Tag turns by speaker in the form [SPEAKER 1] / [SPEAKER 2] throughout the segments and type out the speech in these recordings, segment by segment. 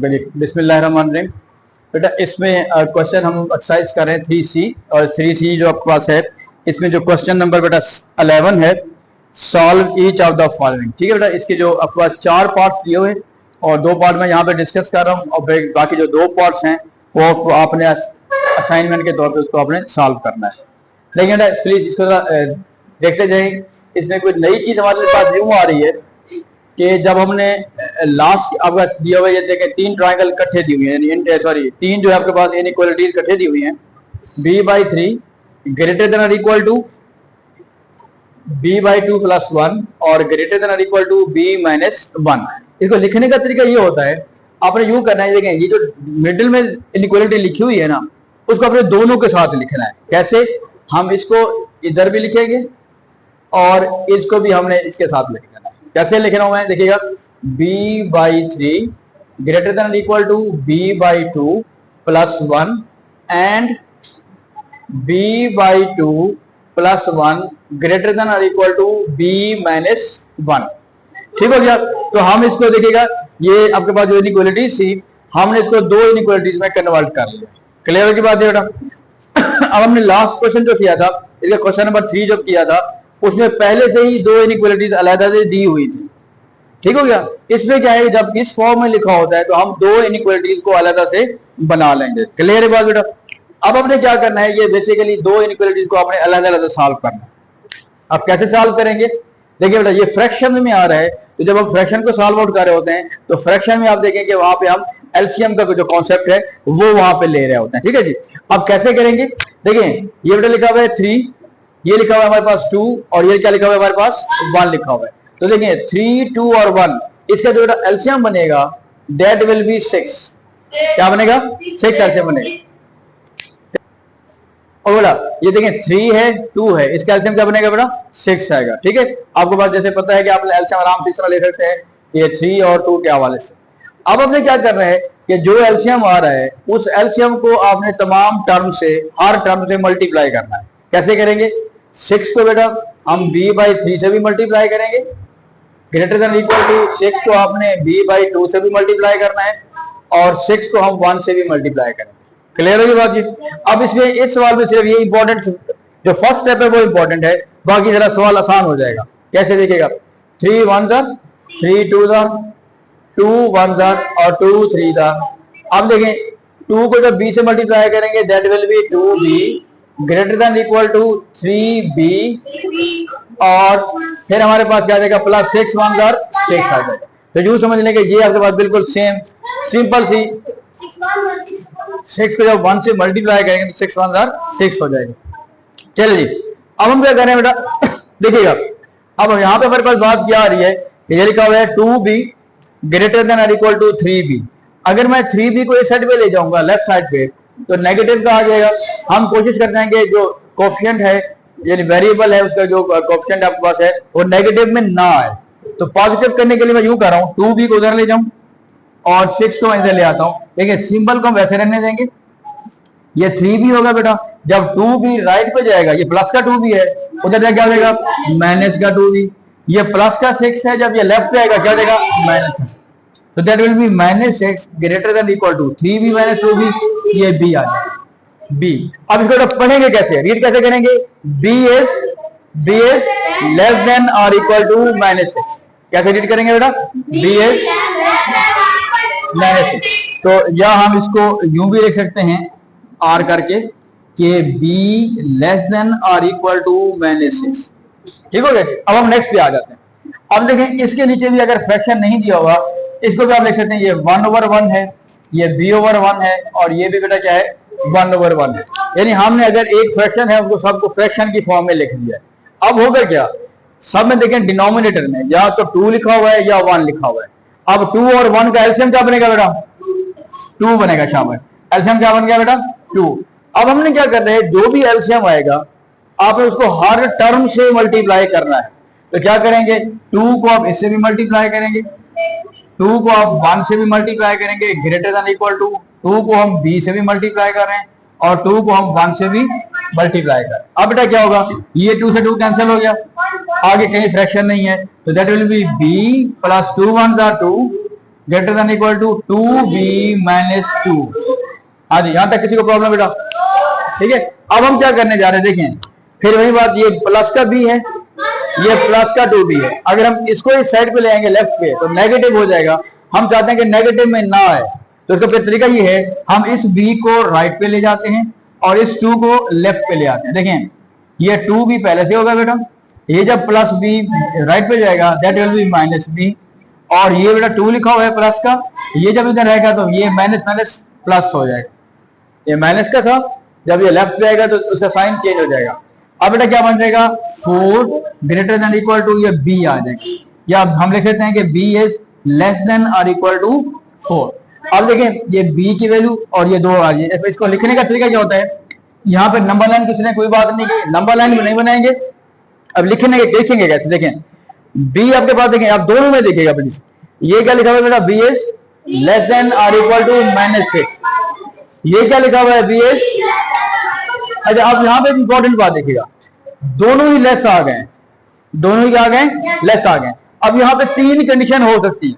[SPEAKER 1] बिस्मिल्लाहिर्रहमानिर्रहीम। बेटा इसमें क्वेश्चन हम एक्सरसाइज कर रहे हैं 3C और 3C जो आपके पास है इसमें जो क्वेश्चन नंबर बेटा 11 है, solve each of the following. ठीक है बेटा, इसके जो आपके पास 4 पार्ट्स दिए हुए और 2 पार्ट में यहाँ पे डिस्कस कर रहा हूँ और बाकी जो 2 पार्ट्स हैं वो आपने असाइनमेंट के तौर पर उसको आपने सॉल्व करना है। लेकिन बेटा प्लीज इसको देखते जाएं। इसमें कोई नई चीज हमारे पास यूं आ रही है कि जब हमने लास्ट आपका दिया हुआ ये देखें 3 ट्रायंगल इकट्ठे दी हुई हैं, सॉरी 3 जो है आपके पास इनइक्वालिटीज इकट्ठे दी हुई हैं, b/3 ग्रेटर देन और इक्वल टू b/2 + 1 और ग्रेटर देन और इक्वल टू b-1। इसको लिखने का तरीका ये होता है, आपने यूं करना है, देखें ये जो मिडिल में इनइक्वालिटी लिखी हुई है ना, उसको आपने दोनों के साथ लिखना है। कैसे? हम इसको इधर भी लिखेंगे और इसको भी हमने इसके साथ लिखना है। कैसे लिखना हुआ है देखिएगा, b/3 greater than equal to b/2 + 1 and b/2 + 1 greater than और इक्वल टू b-1। ठीक हो गया? तो हम इसको देखिएगा, ये आपके पास जो इनइक्वालिटीज थी हमने इसको 2 इनइक्वालिटीज में कन्वर्ट कर लिया। क्लियर हो की बात है बेटा? अब हमने लास्ट क्वेश्चन जो किया था, इसका क्वेश्चन नंबर 3 जो किया था, उसमें पहले से ही 2 इनइक्वालिटीज अलग से दी हुई थी। ठीक हो गया? इसमें क्या है, जब इस फॉर्म में लिखा होता है तो हम 2 इनइक्वालिटीज को अलग से बना लेंगे। क्लियर है बात बेटा? अब हमने क्या करना है, ये बेसिकली 2 इनइक्वालिटीज को आपने अलग अलग सॉल्व करना है। अब कैसे सॉल्व करेंगे? देखिए बेटा, ये फ्रैक्शन में आ रहा है, तो जब हम फ्रैक्शन को सॉल्व आउट कर रहे होते हैं तो फ्रैक्शन में आप देखेंगे वहां पे हम एलसीएम का जो कॉन्सेप्ट है वो वहां पे ले रहे होते हैं। ठीक है जी? अब कैसे करेंगे? देखिए ये बेटा लिखा हुआ है 3, ये लिखा हुआ है हमारे पास 2 और ये क्या लिखा हुआ है हमारे पास 1 लिखा हुआ है। तो देखिए 3, 2 और 1, इसका जो बेटा एलसीएम बनेगा दैट विल बी 6। क्या बनेगा? 6 एलसीएम बनेगा। और बेटा ये देखें 3 है 2 है, इसका एलसीएम क्या बनेगा बेटा? 6 आएगा। ठीक है? आपको बात जैसे पता है कि आप एलसीएम आराम से इस तरह ले सकते हैं, ये 3 और 2 के हवाले से। अब आपने क्या करना है कि जो एलसीएम आ रहा है उस एलसीएम को आपने तमाम टर्म से, हर टर्म से मल्टीप्लाई करना है। कैसे करेंगे? 6 को बेटा हम b/3 से भी मल्टीप्लाई करेंगे, ग्रेटर देन इक्वल टू 6 को आपने b/2 से भी मल्टीप्लाई करना है और 6 को हम 1 से भी मल्टीप्लाई करेंगे। क्लियर होगी बात जी? अब इसमें इस सवाल में सिर्फ ये इंपॉर्टेंट जो फर्स्ट स्टेप है वो इंपॉर्टेंट है, बाकी जरा सवाल आसान हो जाएगा। कैसे देखिएगा, 3 1 3 2 2 1 और 2 3 था। अब देखें 2 को जब b से मल्टीप्लाई करेंगे that will be 2b greater than equal to 3b और फिर हमारे पास क्या आ जाएगा प्लस 6 1 6 आ जाएगा। तो यूं समझ लेंगे ये आपके पास बिल्कुल सेम सिंपल सी 6 को जब 1 से मल्टीप्लाई करेंगे तो 6 1 6 हो जाएगा। चलिए जी, अब हम क्या करें बेटा देखिएगा, अब यहाँ पे हमारे पास बात क्या आ रही है, ये लिखा हुआ है 2b ग्रेटर देन और इक्वल टू 3b। अगर मैं 3b को इस साइड पे ले जाऊंगा लेफ्ट साइड पे तो नेगेटिव का आ जाएगा। हम कोशिश करते हैं कि जो कोफिशिएंट है यानी वेरिएबल है उसका जो कोफिशिएंट आपके पास है वो नेगेटिव में ना आए। तो पॉजिटिव करने के लिए मैं यूं कर रहा हूं, 2b को उधर ले जाऊं और 6 को इधर ले आता हूं। देखिए सिंबल को हम वैसे रहने देंगे, ये 3b होगा बेटा। जब 2b राइट पे जाएगा, ये प्लस का 2b है, उधर क्या जाएगा माइनस का 2b। ये प्लस का 6 है, जब ये लेफ्ट पे आएगा क्या जाएगा माइनस। तो that will be -6 greater than equal to 3b - 2b, ये b आ जाएगा b। अब इसको पढ़ेंगे कैसे, रीड कैसे करेंगे, b is लेस देन और इक्वल टू -6। कैसे रीड करेंगे बेटा, b is -6। तो या हम इसको यूं भी लिख सकते हैं r करके कि b लेस देन और इक्वल टू -6। ठीक हो गया? अब हम नेक्स्ट पे आ जाते हैं। अब देखें इसके नीचे भी अगर फ्रैक्शन नहीं दिया होगा इसको भी आप लिख सकते हैं, ये 1/1 है, ये b/1 है और ये भी बेटा क्या है 1/1 है। यानी हमने अगर एक फ्रैक्शन है उसको सबको फ्रैक्शन की फॉर्म में लिख दिया है। अब होगा क्या, सब में देखें डिनोमिनेटर में या तो 2 लिखा हुआ है या 1 लिखा हुआ है। अब 2 और 1 का एलसीएम क्या बनेगा बेटा 2 बनेगा। शाबाश, एलसीएम क्या बन गया बेटा 2। अब हमने क्या कर रहे हैं, जो भी एलसीएम आएगा आपने उसको हर टर्म से मल्टीप्लाई करना है। तो क्या करेंगे, 2 को आप इससे भी मल्टीप्लाई करेंगे, 2 को आप 1 से भी मल्टीप्लाई करेंगे ग्रेटर देन इक्वल टू 2 को हम b से भी मल्टीप्लाई कर रहे हैं और 2 को हम 1 से भी मल्टीप्लाई कर। अब बेटा क्या होगा, ये 2 से 2 कैंसिल हो गया, आगे कहीं फ्रैक्शन नहीं है, तो that will be b + 2 1 2 greater than equal to 2b-2। हाँ जी, यहां तक किसी को प्रॉब्लम बेटा? ठीक है, अब हम क्या करने जा रहे हैं देखें, फिर वही बात, ये प्लस का b है, ये प्लस का 2b है। अगर हम इसको इस साइड पे ले आएंगे लेफ्ट पे तो नेगेटिव हो जाएगा। हम चाहते हैं कि नेगेटिव में ना आए, तो इसका फिर तरीका ये है, हम इस b को राइट पे ले जाते हैं और इस 2 को लेफ्ट पे ले आते हैं। देखें, ये 2b पहले से होगा बेटा, ये जब प्लस b राइट पे जाएगा that will B minus b, और ये बेटा 2 लिखा हुआ है प्लस का, ये जब इधर रहेगा तो ये माइनस माइनस प्लस हो जाएगा। ये माइनस का था, जब ये लेफ्ट पे आएगा तो उसका साइन चेंज हो जाएगा। अब बेटा क्या बन जाएगा, 4 ग्रेटर देन इक्वल टू ये b आ जाएगा, या हम लिख सकते हैं कि b इज लेस देन और इक्वल टू 4। अब देखें ये b की वैल्यू और ये 2 आ जाए। इसको लिखने का तरीका क्या होता है, यहाँ पे नंबर लाइन किसी ने कोई बात नहीं की, नंबर लाइन में नहीं बनाएंगे। अब लिखने के देखेंगे कैसे, देखें b आपके पास, देखें आप दोनों में देखिएगा प्लीज, ये क्या लिखा हुआ है बेटा, b इज लेस देन और इक्वल टू -6। ये क्या लिखा हुआ है, b इज, अच्छा आप यहाँ पे इंपॉर्टेंट बात देखिएगा, दोनों ही लेस आ गए, दोनों ही आ गए लेस आ गए। अब यहाँ पे 3 कंडीशन हो सकती है,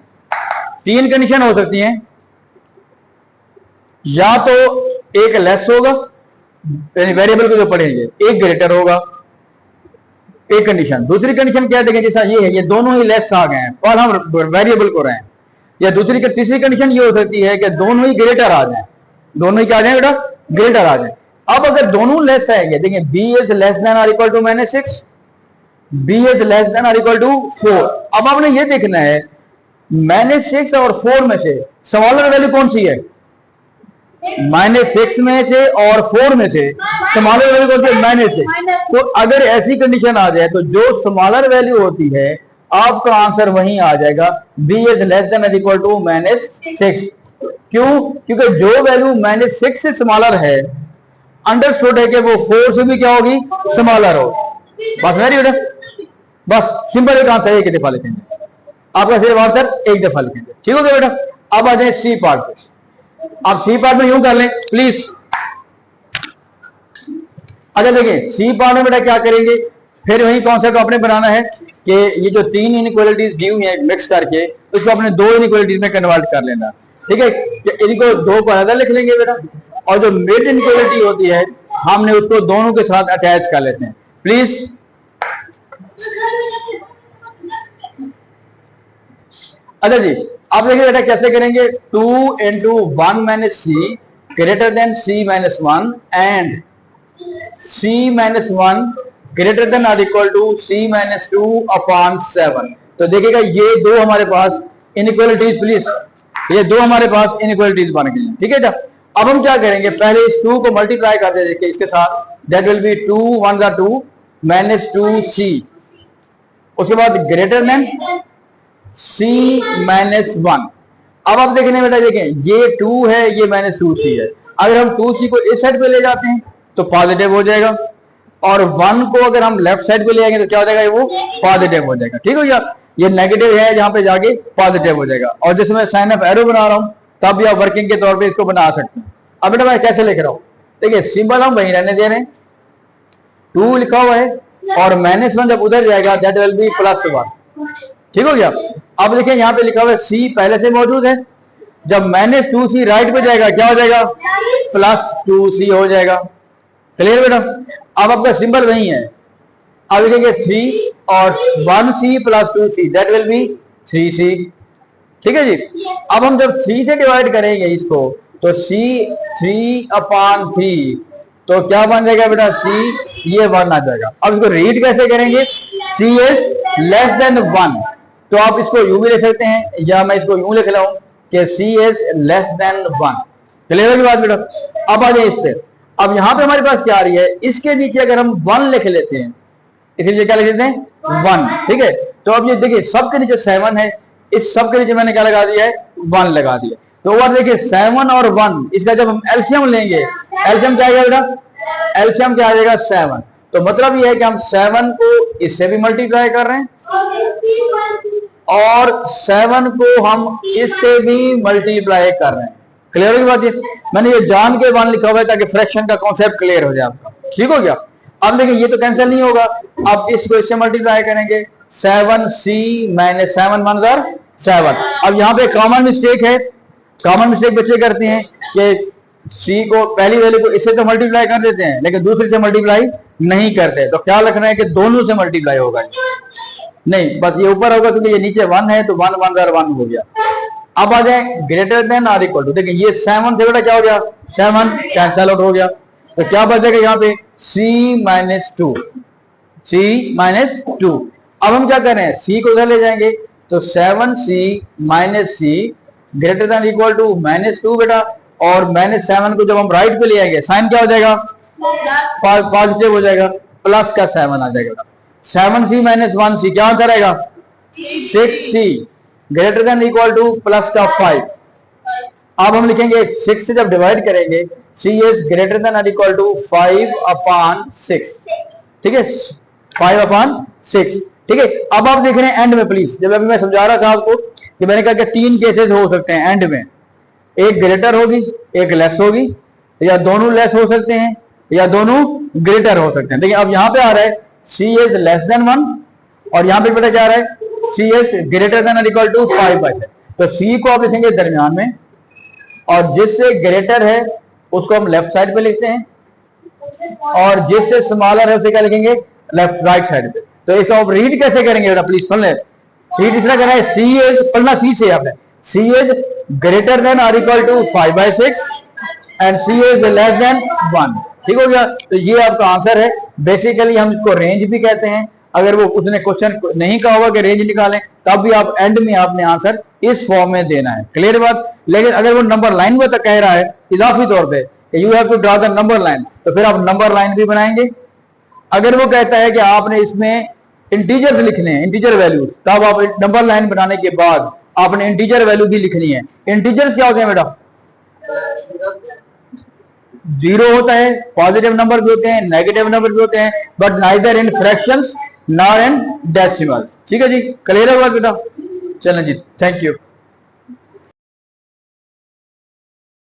[SPEAKER 1] 3 कंडीशन हो सकती हैं, या तो एक लेस होगा, वेरिएबल को जो पढ़ेंगे, एक ग्रेटर होगा, एक कंडीशन। दूसरी कंडीशन क्या देखें, जैसा ये है, ये दोनों ही लेस आ गए हैं और हम वेरिएबल को रहे हैं। या तीसरी कंडीशन ये हो सकती है कि दोनों ही ग्रेटर आ जाए, दोनों ही क्या आ जाए बेटा, ग्रेटर आ जाए। अब अगर दोनों लेस आएंगे, देखिए b इज लेस देन और equal to -6, b is less than और इक्वल टू 4। अब आपने ये देखना है -6 और 4 में से स्मॉलर वैल्यू कौन सी है, -6 में से और 4 में से स्मॉलर वैल्यू कौन सी है, -6। तो अगर ऐसी कंडीशन आ जाए तो जो स्मॉलर वैल्यू होती है आपका आंसर वहीं आ जाएगा, b इज लेस देन और इक्वल टू -6। क्यों, क्योंकि जो वैल्यू -6 से स्मॉलर है, अंडरस्टूड है कि वो 4 से भी क्या होगी, स्मॉलर हो। बस वेरी गुड, बस सिंपल एक आंसर एक दफा लिखेंगे, आपका सिर्फ आंसर एक दफा लिखेंगे। ठीक हो गया बेटा। अब आ जाए सी पार्ट पे। आप सी पार्ट में यूं कर लें प्लीज। अच्छा देखिए सी पार्ट में बेटा क्या करेंगे, फिर वही कॉन्सेप्ट आपने बनाना है कि ये जो 3 इनइक्वालिटीज दी हुई है मिक्स करके उसको अपने 2 इनइक्वालिटीज में कन्वर्ट कर लेना। ठीक है, इनको 2 को अलग लिख लेंगे बेटा, और जो मिड इनइक्वालिटी होती है हमने उसको दोनों के साथ अटैच कर लेते हैं प्लीज। अच्छा जी आप देखिए बेटा कैसे करेंगे, 2 into 1 minus c greater than c minus 1 and c minus 1 greater than or equal to c minus 2 upon 7। तो देखिएगा ये 2 हमारे पास इनइक्वालिटीज, प्लीज ये 2 हमारे पास इनइक्वालिटीज बन गई हैं। ठीक है जा, अब हम क्या करेंगे, पहले इस 2 को मल्टीप्लाई कर देंगे इसके साथ, दैट विल बी 2 1 जा 2 माइनस 2c, उसके बाद ग्रेटर देन c माइनस 1। अब आप देखने बेटा देखें ये 2 है, ये माइनस 2c है, अगर हम 2c को इस साइड पे ले जाते हैं तो पॉजिटिव हो जाएगा, और 1 को अगर हम लेफ्ट साइड पे ले आएंगे तो क्या हो जाएगा, वो पॉजिटिव हो जाएगा। ठीक हो गया, ये नेगेटिव है जहां पे जाके पॉजिटिव हो जाएगा। और जिसमें साइन ऑफ एरो बना रहा हूं तब भी आप वर्किंग के तौर पे इसको बना सकते हैं। अब बेटा मैं कैसे लिख रहा हूं, देखिए सिंबल हम वहीं रहने दे रहे हैं, 2 लिखा हुआ है और -1 जब उधर जाएगा दैट विल बी +1। ठीक हो गया। अब देखिए यहाँ पे लिखा हुआ है c पहले से मौजूद है, जब -2c राइट पे जाएगा क्या हो जाएगा, +2c हो जाएगा। क्लियर बेटा। अब आपका सिंबल वही है, अब लिखेंगे 3 और 1c + 2c that will B 3c। ठीक है जी। अब हम जब 3 से डिवाइड करेंगे इसको तो c 3/3 तो क्या बन जाएगा बेटा, c ये 1 आ जाएगा। अब इसको रीड कैसे करेंगे, c इज लेस देन 1, तो आप इसको यूं भी लिख सकते हैं या मैं इसको यूं लिख रहा हूं कि c is less than 1। Clear होगी बात बेटा। अब आ जाए इस पे, अब यहां पे हमारे पास क्या आ रही है, इसके नीचे अगर हम 1 लिख लेते हैं, इसलिए क्या लिख लेते हैं 1। ठीक है, तो अब ये देखिए सबके नीचे 7 है, इस सब के नीचे मैंने क्या लगा दिया है, 1 लगा दिया। तो और देखिए 7 और 1 इसका जब हम एलसीएम लेंगे, एलसीएम क्या आएगा बेटा, एलसीएम क्या आ जाएगा 7। तो मतलब ये है कि हम 7 को इससे भी मल्टीप्लाई कर रहे हैं और 7 को हम इससे भी मल्टीप्लाई कर रहे हैं। क्लियर होगी बात। ये मैंने ये जान के 1 लिखा हुआ है ताकि फ्रैक्शन का कॉन्सेप्ट क्लियर हो जाए आपका। ठीक हो गया। अब देखिए ये तो कैंसिल नहीं होगा, अब इसको इससे मल्टीप्लाई करेंगे, 7c - 7 1 = 7। अब यहाँ पे कॉमन मिस्टेक है, कॉमन मिस्टेक बच्चे करते हैं कि सी को पहली वैल्यू को इससे तो मल्टीप्लाई कर देते हैं लेकिन दूसरे से मल्टीप्लाई नहीं करते। तो ख्याल रखना है कि दोनों से मल्टीप्लाई होगा, नहीं बस ये ऊपर होगा क्योंकि ये नीचे 1 है तो 1 1 1 हो गया। अब आ जाए ग्रेटर देन और इक्वल टू। देखिए ये 7 से बेटा क्या हो गया, 7 कैंसल आउट हो गया तो क्या बचेगा यहाँ पे c माइनस 2, c माइनस 2। अब हम क्या कर रहे हैं, c को उधर ले जाएंगे तो 7c minus c greater than equal to -2 बेटा, और -7 को जब हम राइट पे ले आएंगे साइन क्या हो जाएगा, पॉजिटिव हो जाएगा, प्लस का 7 आ जाएगा। 7c माइनस 1c क्या आंसर आएगा, 6c greater than equal two plus का 5। अब हम लिखेंगे 6 से जब डिवाइड करेंगे c इज ग्रेटर देन और इक्वल टू 5/6, ठीक है, 5/6, ठीक है। अब आप देख रहे हैं एंड में प्लीज, जब अभी मैं समझा रहा था आपको कि मैंने कहा कि 3 केसेस हो सकते हैं एंड में, एक ग्रेटर होगी एक लेस होगी, या दोनों लेस हो सकते हैं या दोनों ग्रेटर हो सकते हैं। देखिए अब यहाँ पे आ रहा है c इज लेस देन 1 और यहाँ पे बेटा क्या आ रहा है c इज ग्रेटर देन और इक्वल टू 5/6। तो c को आप लिखेंगे दरमियान में और जिससे ग्रेटर है उसको हम लेफ्ट साइड पे लिखते हैं और जिससे स्मॉलर है उसे क्या लिखेंगे, लेफ्ट राइट साइड पे। तो इसको आप रीड कैसे करेंगे बेटा प्लीज सुन ले, रीड इस तरह करना है, c इज पढ़ना c से आपने, c इज ग्रेटर देन और equal to 5/6 and c is less than 1, ठीक हो गया। तो ये आपका आंसर है। बेसिकली हम इसको रेंज भी कहते हैं। अगर वो उसने क्वेश्चन नहीं कहा होगा कि रेंज निकालें तब भी आप एंड में आपने आंसर इस फॉर्म में देना है, क्लियर बात। लेकिन अगर वो नंबर लाइन में तो कह रहा है इजाफी तौर पे you have to draw the number line, तो फिर आप नंबर लाइन भी बनाएंगे। अगर वो कहता है कि आपने इसमें इंटीजर्स लिखने हैं, इंटीजर वैल्यूज, तब आप नंबर लाइन बनाने के बाद आपने इंटीजर वैल्यू भी लिखनी है। इंटीजर्स क्या होते हैं बेटा, 0 होता है, पॉजिटिव नंबर भी होते हैं, नेगेटिव नंबर भी होते हैं, but neither in fractions nor in decimals, ठीक है जी, क्लियर होगा बेटा। चलें जी, थैंक यू।